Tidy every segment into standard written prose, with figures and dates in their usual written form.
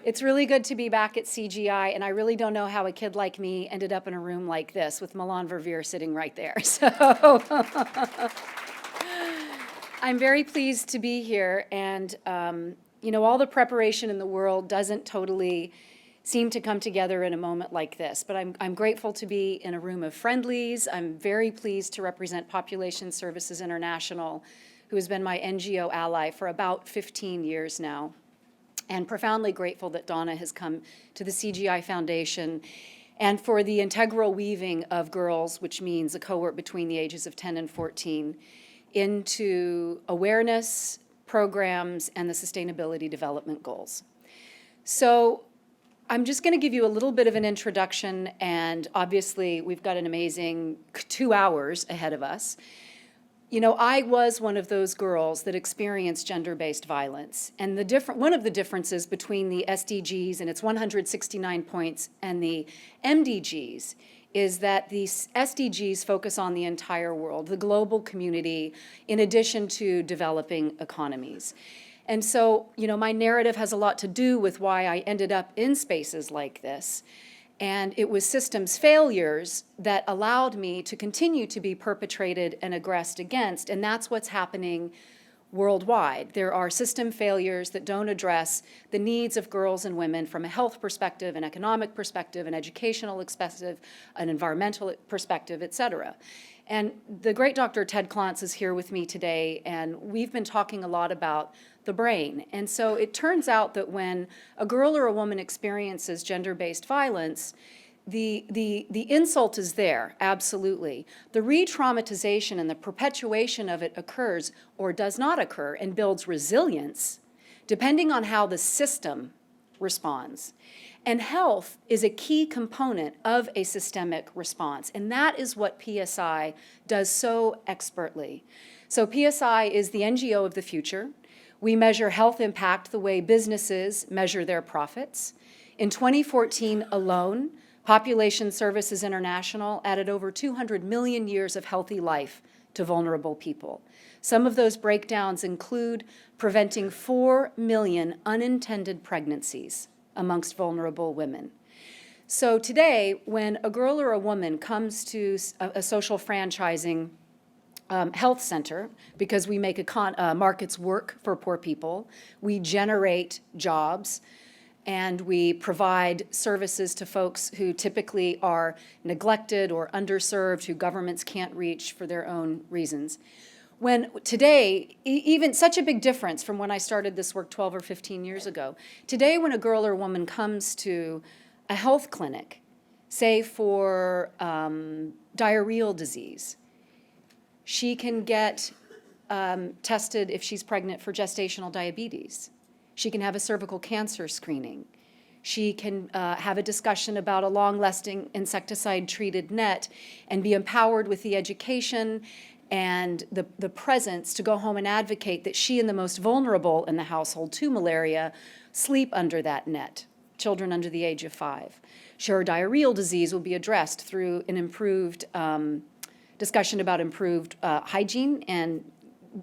It's really good to be back at CGI, and I really don't know how a kid like me ended up in a room like this with Milan Verveer sitting right there. So I'm very pleased to be here, and all the preparation in the world doesn't totally seem to come together in a moment like this, but I'm grateful to be in a room of friendlies. I'm very pleased to represent Population Services International, who has been my NGO ally for about 15 years now, and profoundly grateful that Donna has come to the CGI Foundation and for the integral weaving of girls, which means a cohort between the ages of 10 and 14, into awareness programs and the Sustainability Development Goals. So I'm just going to give you a little bit of an introduction, and obviously we've got an amazing 2 hours ahead of us. I was one of those girls that experienced gender-based violence, and one of the differences between the SDGs and its 169 points and the MDGs is that the SDGs focus on the entire world, the global community, in addition to developing economies. And so, my narrative has a lot to do with why I ended up in spaces like this. And it was systems failures that allowed me to continue to be perpetrated and aggressed against, and that's what's happening worldwide. There are system failures that don't address the needs of girls and women from a health perspective, an economic perspective, an educational perspective, an environmental perspective, et cetera. And the great Dr. Ted Klontz is here with me today, and we've been talking a lot about the brain. And so it turns out that when a girl or a woman experiences gender-based violence, the insult is there, absolutely. The re-traumatization and the perpetuation of it occurs or does not occur and builds resilience depending on how the system responds. And health is a key component of a systemic response, and that is what PSI does so expertly. So PSI is the NGO of the future. We measure health impact the way businesses measure their profits. In 2014 alone, Population Services International added over 200 million years of healthy life to vulnerable people. Some of those breakdowns include preventing 4 million unintended pregnancies amongst vulnerable women. So today, when a girl or a woman comes to a social franchising health center, because we make markets work for poor people, we generate jobs, and we provide services to folks who typically are neglected or underserved, who governments can't reach for their own reasons. When today, even such a big difference from when I started this work 12 or 15 years ago, today when a girl or woman comes to a health clinic, say for diarrheal disease, she can get tested if she's pregnant for gestational diabetes. She can have a cervical cancer screening. She can have a discussion about a long-lasting insecticide-treated net and be empowered with the education and the presence to go home and advocate that she and the most vulnerable in the household to malaria sleep under that net, children under the age of 5. Sure, diarrheal disease will be addressed through an improved discussion about improved hygiene and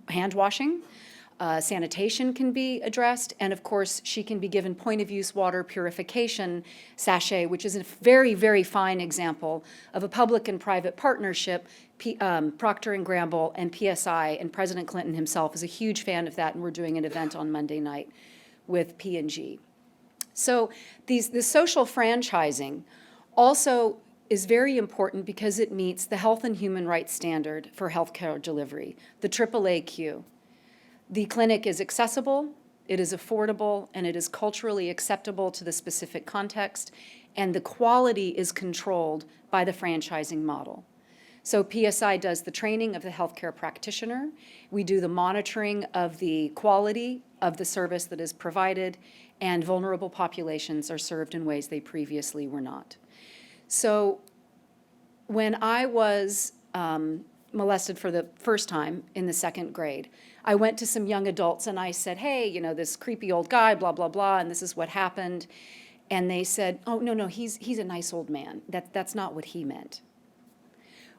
hand washing. Sanitation can be addressed, and of course, she can be given point-of-use water purification sachet, which is a very, very fine example of a public and private partnership. Procter & Gamble and PSI, and President Clinton himself is a huge fan of that, and we're doing an event on Monday night with P&G. So this social franchising also is very important because it meets the Health and Human Rights Standard for healthcare delivery, the AAAQ. The clinic is accessible, it is affordable, and it is culturally acceptable to the specific context, and the quality is controlled by the franchising model. So PSI does the training of the healthcare practitioner. We do the monitoring of the quality of the service that is provided, and vulnerable populations are served in ways they previously were not. So when I was molested for the first time in the 2nd grade, I went to some young adults and I said, hey, this creepy old guy, blah, blah, blah, and this is what happened. And they said, oh, no, he's a nice old man. That's not what he meant.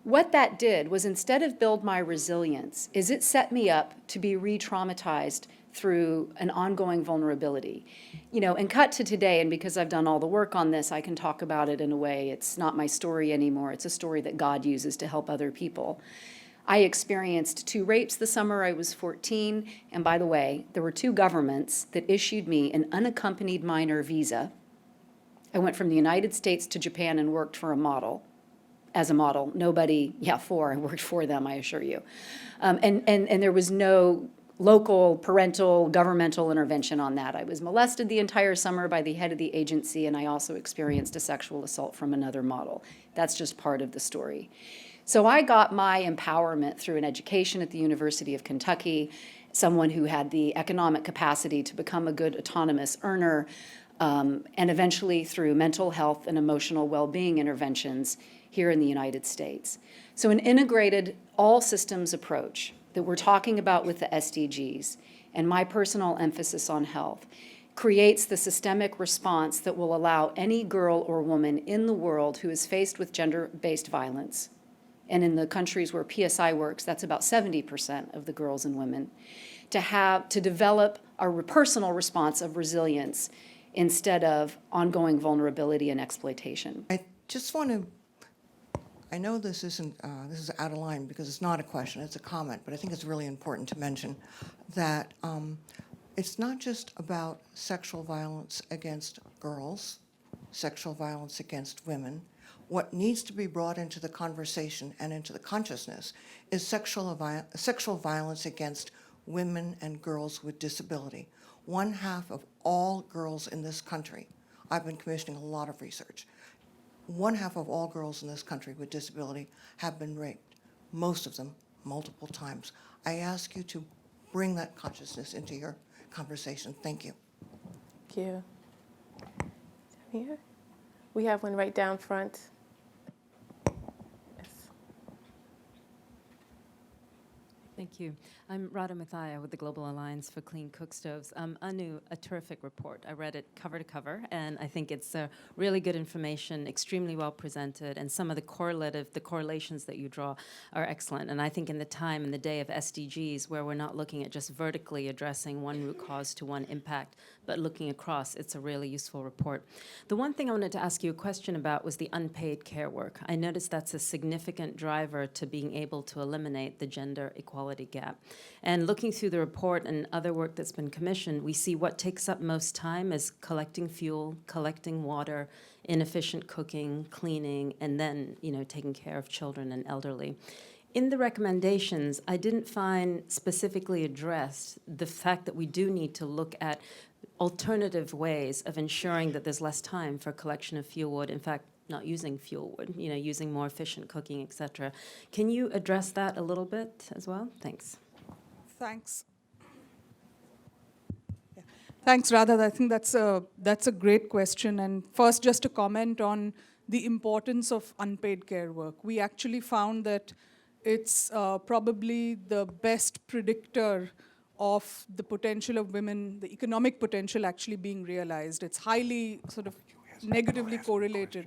What that did was, instead of build my resilience, is it set me up to be re-traumatized through an ongoing vulnerability. And cut to today, and because I've done all the work on this, I can talk about it in a way, it's not my story anymore, it's a story that God uses to help other people. I experienced 2 rapes the summer I was 14, and by the way, there were 2 governments that issued me an unaccompanied minor visa. I went from the United States to Japan and worked for a model. As a model, nobody, I worked for them, I assure you. And there was no local, parental, governmental intervention on that. I was molested the entire summer by the head of the agency, and I also experienced a sexual assault from another model. That's just part of the story. So I got my empowerment through an education at the University of Kentucky, someone who had the economic capacity to become a good autonomous earner, and eventually through mental health and emotional well-being interventions here in the United States. So an integrated all-systems approach that we're talking about with the SDGs, and my personal emphasis on health, creates the systemic response that will allow any girl or woman in the world who is faced with gender-based violence, and in the countries where PSI works, that's about 70% of the girls and women, to develop a personal response of resilience instead of ongoing vulnerability and exploitation. I just want to, I know this is out of line because it's not a question, it's a comment, but I think it's really important to mention that it's not just about sexual violence against girls, sexual violence against women. What needs to be brought into the conversation and into the consciousness is sexual violence against women and girls with disability. 1/2 of all girls in this country, I've been commissioning a lot of research, 1/2 of all girls in this country with disability have been raped, most of them multiple times. I ask you to bring that consciousness into your conversation. Thank you. Thank you. Here. We have one right down front. Yes. Thank you. I'm Radha Mathaya with the Global Alliance for Clean Cook Stoves. Anu, a terrific report. I read it cover to cover, and I think it's really good information, extremely well presented, and some of the correlations that you draw are excellent. And I think in the time, in the day of SDGs, where we're not looking at just vertically addressing one root cause to one impact, but looking across, it's a really useful report. The one thing I wanted to ask you a question about was the unpaid care work. I noticed that's a significant driver to being able to eliminate the gender equality gap. And looking through the report and other work that's been commissioned, we see what takes up most time is collecting fuel, collecting water, inefficient cooking, cleaning, and then, taking care of children and elderly. In the recommendations, I didn't find specifically addressed the fact that we do need to look at alternative ways of ensuring that there's less time for collection of fuel wood. In fact, not using fuel wood, using more efficient cooking, et cetera. Can you address that a little bit as well? Thanks. Thanks. Yeah. Thanks, Radha. I think that's a great question. And first, just to comment on the importance of unpaid care work. We actually found that it's probably the best predictor of the potential of women, the economic potential actually being realized. It's highly sort of negatively correlated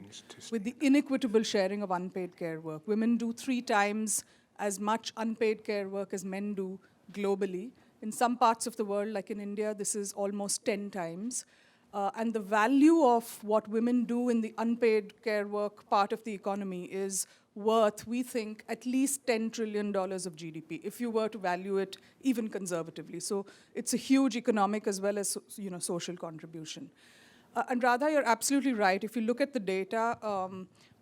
with the inequitable sharing of unpaid care work. Women do 3 times as much unpaid care work as men do globally. In some parts of the world, like in India, this is almost 10 times. And the value of what women do in the unpaid care work part of the economy is worth, we think, at least $10 trillion of GDP, if you were to value it even conservatively. So it's a huge economic as well as social contribution. And Radha, you're absolutely right. If you look at the data,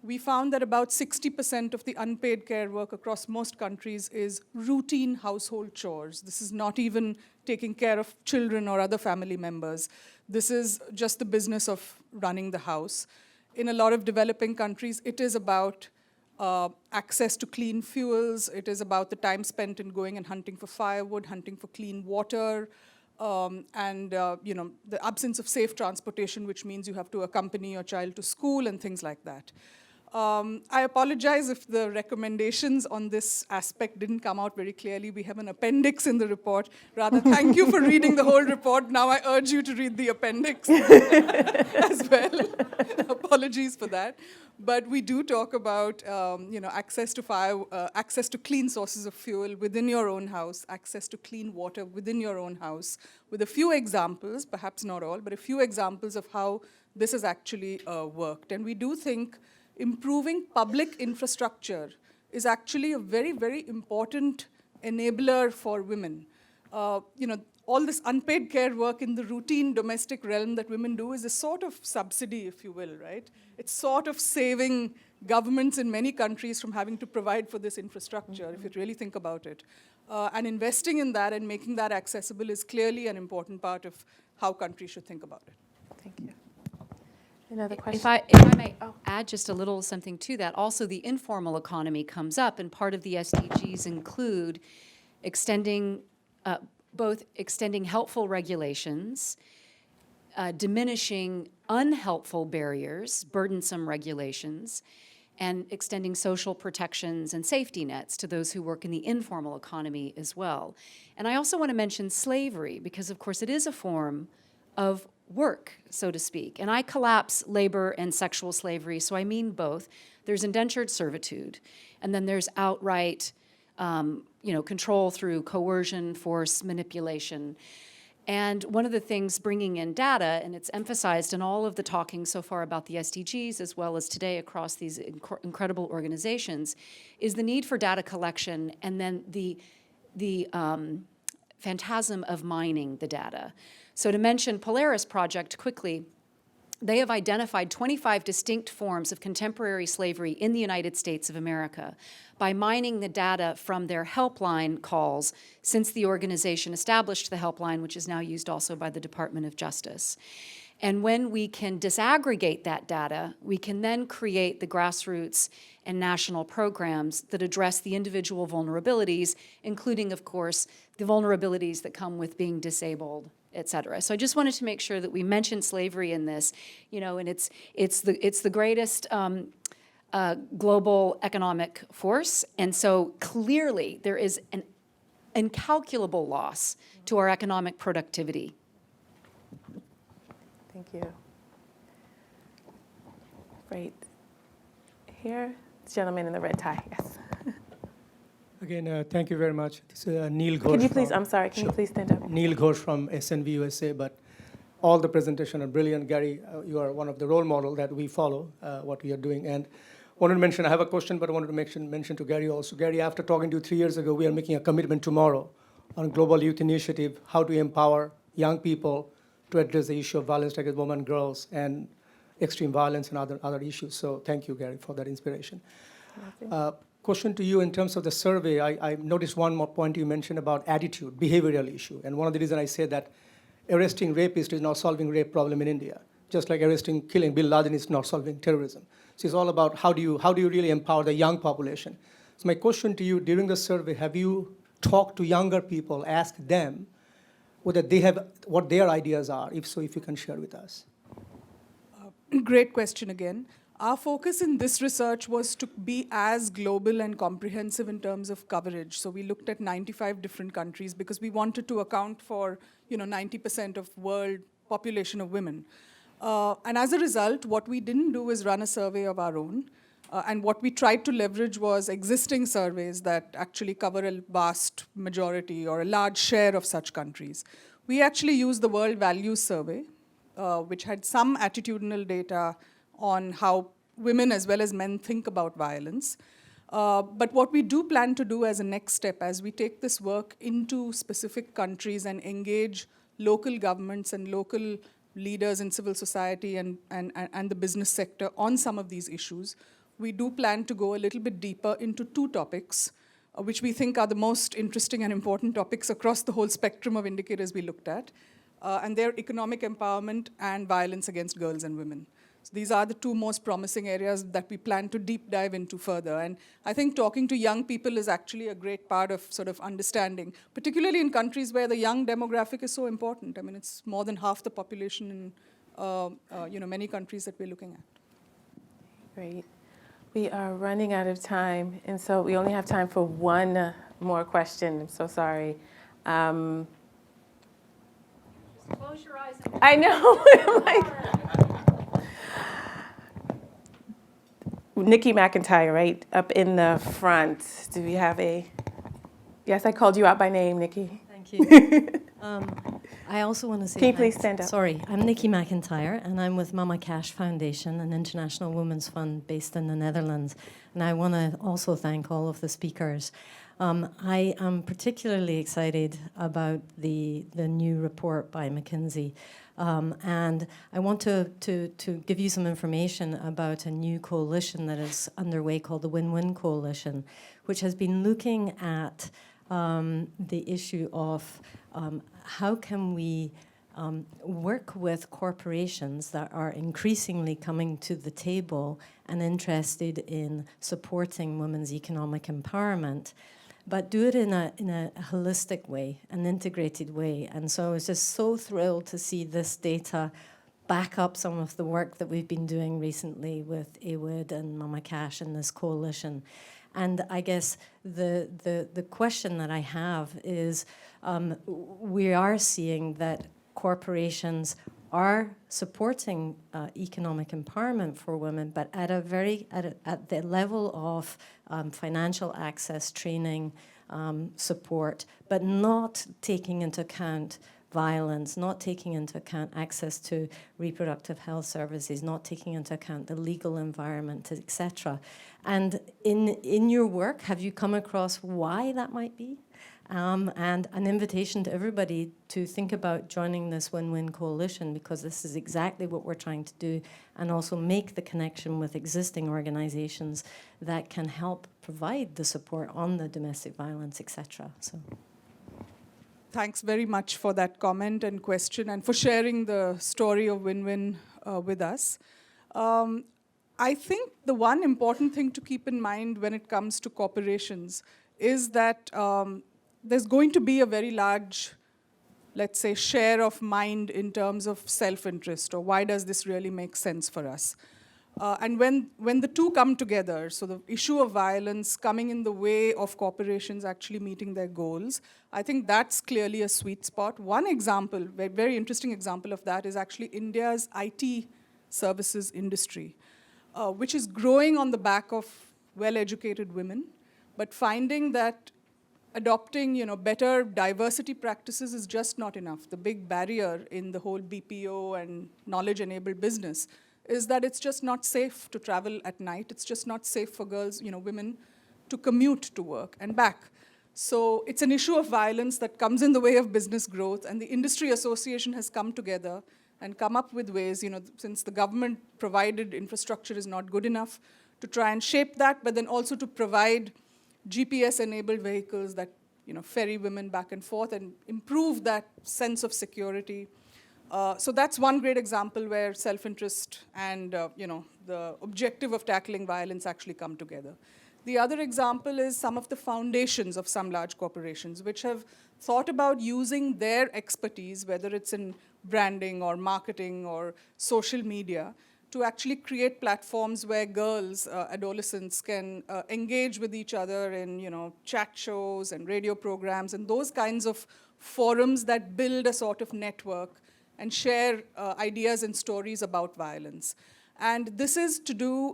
we found that about 60% of the unpaid care work across most countries is routine household chores. This is not even taking care of children or other family members. This is just the business of running the house. In a lot of developing countries, it is about access to clean fuels. It is about the time spent in going and hunting for firewood, hunting for clean water, and the absence of safe transportation, which means you have to accompany your child to school and things like that. I apologize if the recommendations on this aspect didn't come out very clearly. We have an appendix in the report. Rather, thank you for reading the whole report. Now I urge you to read the appendix as well. apologies for that. But we do talk about, access to fire, access to clean sources of fuel within your own house, access to clean water within your own house, with a few examples, perhaps not all, but a few examples of how this has actually worked. And we do think improving public infrastructure is actually a very, very important enabler for women. All this unpaid care work in the routine domestic realm that women do is a sort of subsidy, if you will, right? It's sort of saving governments in many countries from having to provide for this infrastructure, if you really think about it. And investing in that and making that accessible is clearly an important part of how countries should think about it. Thank you. Another question? If I may add just a little something to that, also the informal economy comes up, and part of the SDGs include both extending helpful regulations, diminishing unhelpful barriers, burdensome regulations, and extending social protections and safety nets to those who work in the informal economy as well. And I also want to mention slavery, because of course it is a form of work, so to speak. And I collapse labor and sexual slavery, so I mean both. There's indentured servitude, and then there's outright control through coercion, force, manipulation. And one of the things bringing in data, and it's emphasized in all of the talking so far about the SDGs, as well as today across these incredible organizations, is the need for data collection and then the phantasm of mining the data. So to mention Polaris Project quickly, they have identified 25 distinct forms of contemporary slavery in the United States of America by mining the data from their helpline calls since the organization established the helpline, which is now used also by the Department of Justice. And when we can disaggregate that data, we can then create the grassroots and national programs that address the individual vulnerabilities, including, of course, the vulnerabilities that come with being disabled, et cetera. So I just wanted to make sure that we mentioned slavery in this, and it's the greatest global economic force, and so clearly there is an incalculable loss to our economic productivity. Thank you. Great. Here, this gentleman in the red tie, yes. Again, thank you very much. This is Neil Ghosh. Can you please, from- I'm sorry, can you Sure. please stand up? Neil Ghosh from SNV USA, but all the presentation are brilliant. Gary, you are one of the role model that we follow, what we are doing. And wanted to mention, I have a question, but I wanted to mention to Gary also. Gary, after talking to you 3 years ago, we are making a commitment tomorrow on Global Youth Initiative, how to empower young people to address the issue of violence against women and girls and extreme violence and other issues. So thank you, Gary, for that inspiration. Question to you in terms of the survey. I noticed one more point you mentioned about attitude, behavioral issue. And one of the reasons I say that arresting rapists is not solving rape problem in India, just like arresting, killing Bin Laden is not solving terrorism. So it's all about how do you really empower the young population. So my question to you, during the survey, have you talked to younger people, asked them whether they have what their ideas are? If so, if you can share with us. Great question again. Our focus in this research was to be as global and comprehensive in terms of coverage. So we looked at 95 different countries because we wanted to account for 90% of world population of women. And as a result, what we didn't do is run a survey of our own. And what we tried to leverage was existing surveys that actually cover a vast majority or a large share of such countries. We actually used the World Values Survey, which had some attitudinal data on how women as well as men think about violence. But what we do plan to do as a next step, as we take this work into specific countries and engage local governments and local leaders in civil society and the business sector on some of these issues, we do plan to go a little bit deeper into two topics, which we think are the most interesting and important topics across the whole spectrum of indicators we looked at. And they're economic empowerment and violence against girls and women. So these are the two most promising areas that we plan to deep dive into further. And I think talking to young people is actually a great part of sort of understanding, particularly in countries where the young demographic is so important. I mean, it's more than half the population in many countries that we're looking at. Great. We are running out of time, and so we only have time for one more question. I'm so sorry. Close your eyes. I know. Nikki McIntyre, right, up in the front. Do we have a, yes, I called you out by name, Nikki. Thank you. I also want to say Can you please thanks. stand up? Sorry, I'm Nikki McIntyre, and I'm with Mama Cash Foundation, an international women's fund based in the Netherlands. And I want to also thank all of the speakers. I am particularly excited about the new report by McKinsey. And I want to give you some information about a new coalition that is underway called the Win-Win Coalition, which has been looking at the issue of how can we work with corporations that are increasingly coming to the table and interested in supporting women's economic empowerment, but do it in a holistic way, an integrated way. And so I was just so thrilled to see this data back up some of the work that we've been doing recently with AWID and Mama Cash and this coalition. And I guess the question that I have is, we are seeing that corporations are supporting economic empowerment for women, but at the level of financial access, training, support, but not taking into account violence, not taking into account access to reproductive health services, not taking into account the legal environment, etc. And in your work, have you come across why that might be? And an invitation to everybody to think about joining this win-win coalition, because this is exactly what we're trying to do, and also make the connection with existing organizations that can help provide the support on the domestic violence, etc. So. Thanks very much for that comment and question, and for sharing the story of Win-Win with us. I think the one important thing to keep in mind when it comes to corporations is that there's going to be a very large, let's say, share of mind in terms of self-interest, or why does this really make sense for us? And when the two come together, so the issue of violence coming in the way of corporations actually meeting their goals, I think that's clearly a sweet spot. One example, very interesting example of that, is actually India's IT services industry, which is growing on the back of well-educated women, but finding that adopting, better diversity practices is just not enough. The big barrier in the whole BPO and knowledge-enabled business is that it's just not safe to travel at night. It's just not safe for girls, women, to commute to work and back. So it's an issue of violence that comes in the way of business growth, and the industry association has come together and come up with ways, since the government provided infrastructure is not good enough, to try and shape that, but then also to provide GPS-enabled vehicles that ferry women back and forth and improve that sense of security. So that's one great example where self-interest and the objective of tackling violence actually come together. The other example is some of the foundations of some large corporations, which have thought about using their expertise, whether it's in branding or marketing or social media, to actually create platforms where girls, adolescents, can engage with each other in chat shows and radio programs and those kinds of forums that build a sort of network and share ideas and stories about violence. And this is to do,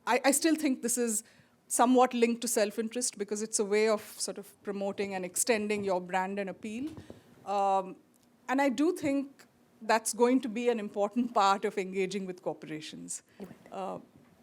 I still think this is somewhat linked to self-interest, because it's a way of sort of promoting and extending your brand and appeal. And I do think that's going to be an important part of engaging with corporations.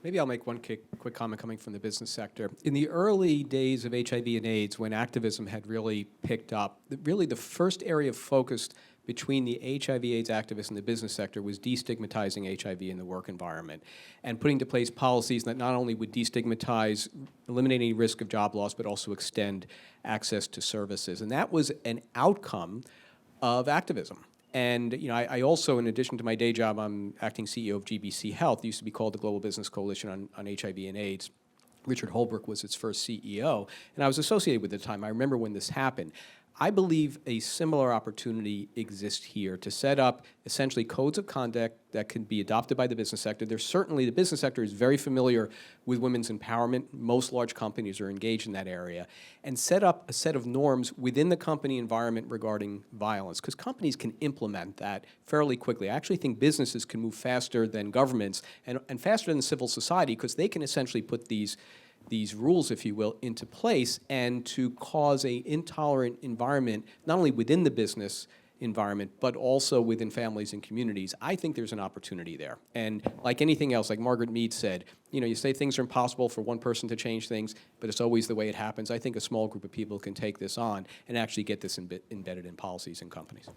Maybe I'll make one quick comment coming from the business sector. In the early days of HIV and AIDS, when activism had really picked up, really the first area of focus between the HIV/AIDS activists and the business sector was destigmatizing HIV in the work environment and putting into place policies that not only would destigmatize, eliminate any risk of job loss, but also extend access to services. And that was an outcome of activism. And I also, in addition to my day job, I'm acting CEO of GBC Health. It used to be called the Global Business Coalition on HIV and AIDS. Richard Holbrooke was its first CEO, and I was associated with it at the time. I remember when this happened. I believe a similar opportunity exists here to set up essentially codes of conduct that can be adopted by the business sector. There's certainly, the business sector is very familiar with women's empowerment. Most large companies are engaged in that area. And set up a set of norms within the company environment regarding violence, because companies can implement that fairly quickly. I actually think businesses can move faster than governments and faster than civil society, because they can essentially put these rules, if you will, into place and to cause a intolerant environment, not only within the business environment, but also within families and communities. I think there's an opportunity there. And like anything else, like Margaret Mead said, you know, you say things are impossible for one person to change things, but it's always the way it happens. I think a small group of people can take this on and actually get this embedded in policies and companies.